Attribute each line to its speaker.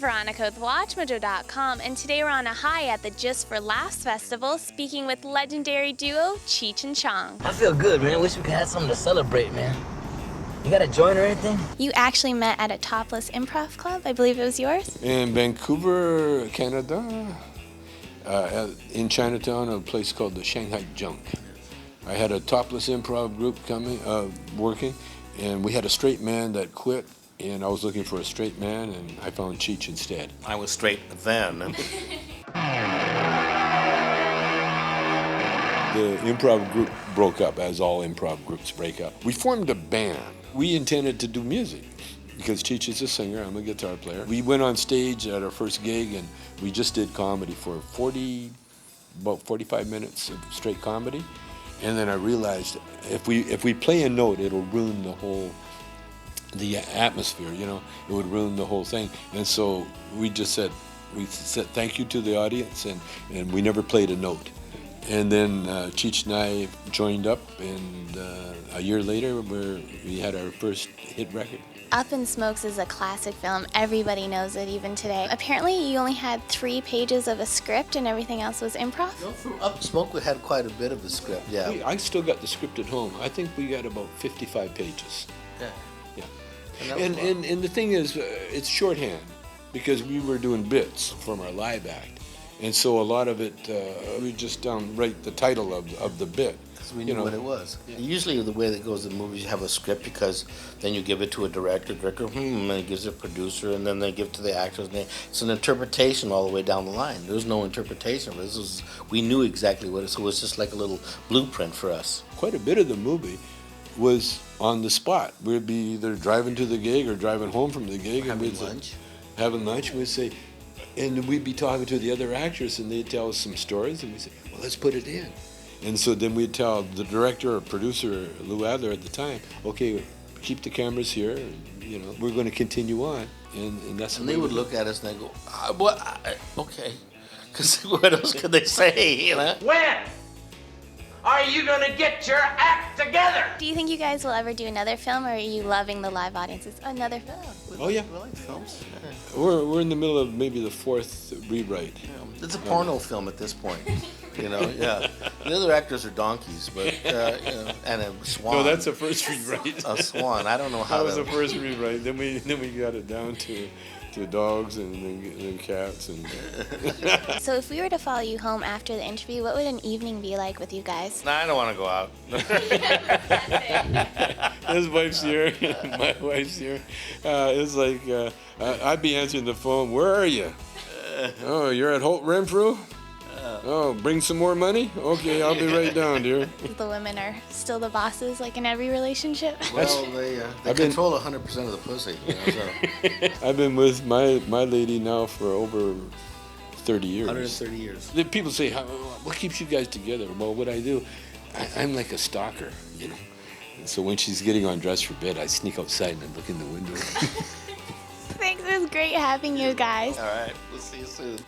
Speaker 1: Veronica with WatchMojo.com, and today we're on a high at the Just for Laughs Festival, speaking with legendary duo Cheech and Chong.
Speaker 2: I feel good, man. Wish we could have something to celebrate, man. You got a joint or anything?
Speaker 1: You actually met at a topless improv club, I believe it was yours?
Speaker 3: In Vancouver, Canada, in Chinatown, a place called the Shanghai Junk. I had a topless improv group working, and we had a straight man that quit, and I was looking for a straight man, and I found Cheech instead.
Speaker 4: I was straight then.
Speaker 3: The improv group broke up, as all improv groups break up. We formed a band. We intended to do music because Cheech is a singer, I'm a guitar player. We went on stage at our first gig and we just did comedy for about 45 minutes of straight comedy. And then I realized if we play a note, it'll ruin the atmosphere, you know, it would ruin the whole thing. And so we said thank you to the audience, and we never played a note. And then Cheech and I joined up, and a year later we had our first hit record.
Speaker 1: Up in Smokes is a classic film. Everybody knows it even today. Apparently you only had 3 pages of a script and everything else was improv?
Speaker 4: No, from Up in Smoke we had quite a bit of the script, yeah.
Speaker 3: I still got the script at home. I think we got about 55 pages.
Speaker 4: Yeah.
Speaker 3: Yeah. And the thing is, it's shorthand because we were doing bits from our live act. And so a lot of it, we just write the title of the bit.
Speaker 4: Because we knew what it was. Yeah. Usually the way that goes in movies, you have a script because then you give it to a director, and it gives it a producer, and then they give it to the actors. And it's an interpretation all the way down the line. There was no interpretation. We knew exactly what it was, so it was just like a little blueprint for us.
Speaker 3: Quite a bit of the movie was on the spot. We'd be either driving to the gig or driving home from the gig.
Speaker 4: Having lunch.
Speaker 3: Having lunch, we'd say, and we'd be talking to the other actors, and they'd tell us some stories, and we'd say, well, let's put it in. And so then we'd tell the director or producer, Lou Adler at the time, okay, keep the cameras here, and, you know, we're going to continue on. And that's.
Speaker 4: And they would look at us and they go, okay. Because what else could they say, you know?
Speaker 2: When are you gonna get your act together?
Speaker 1: Do you think you guys will ever do another film, or are you loving the live audiences? Another film?
Speaker 3: Oh, yeah.
Speaker 4: We like films. Yeah.
Speaker 3: We're in the middle of maybe the 4th rewrite.
Speaker 4: Yeah. It's a porno film at this point, you know. Yeah, the other actors are donkeys, but you know, and a swan.
Speaker 3: No, that's the first rewrite.
Speaker 4: A swan. I don't know how
Speaker 3: that was the first rewrite. Then we got it down to dogs and then cats and.
Speaker 1: So if we were to follow you home after the interview, what would an evening be like with you guys?
Speaker 4: Nah, I don't want to go out.
Speaker 3: His wife's here, my wife's here. It's like I'd be answering the phone. Where are you? Oh, you're at Holt Renfrew? Oh, bring some more money? Okay, I'll be right down, dear.
Speaker 1: The women are still the bosses, like in every relationship.
Speaker 4: Well, they control 100% of the pussy. You know, so.
Speaker 3: I've been with my lady now for over 30 years.
Speaker 4: 130 years.
Speaker 3: People say, what keeps you guys together? Well, what I do, I'm like a stalker, you know. So when she's getting undressed for bed, I sneak outside and I look in the window.
Speaker 1: Thanks, it was great having you guys.
Speaker 4: All right, we'll see you soon.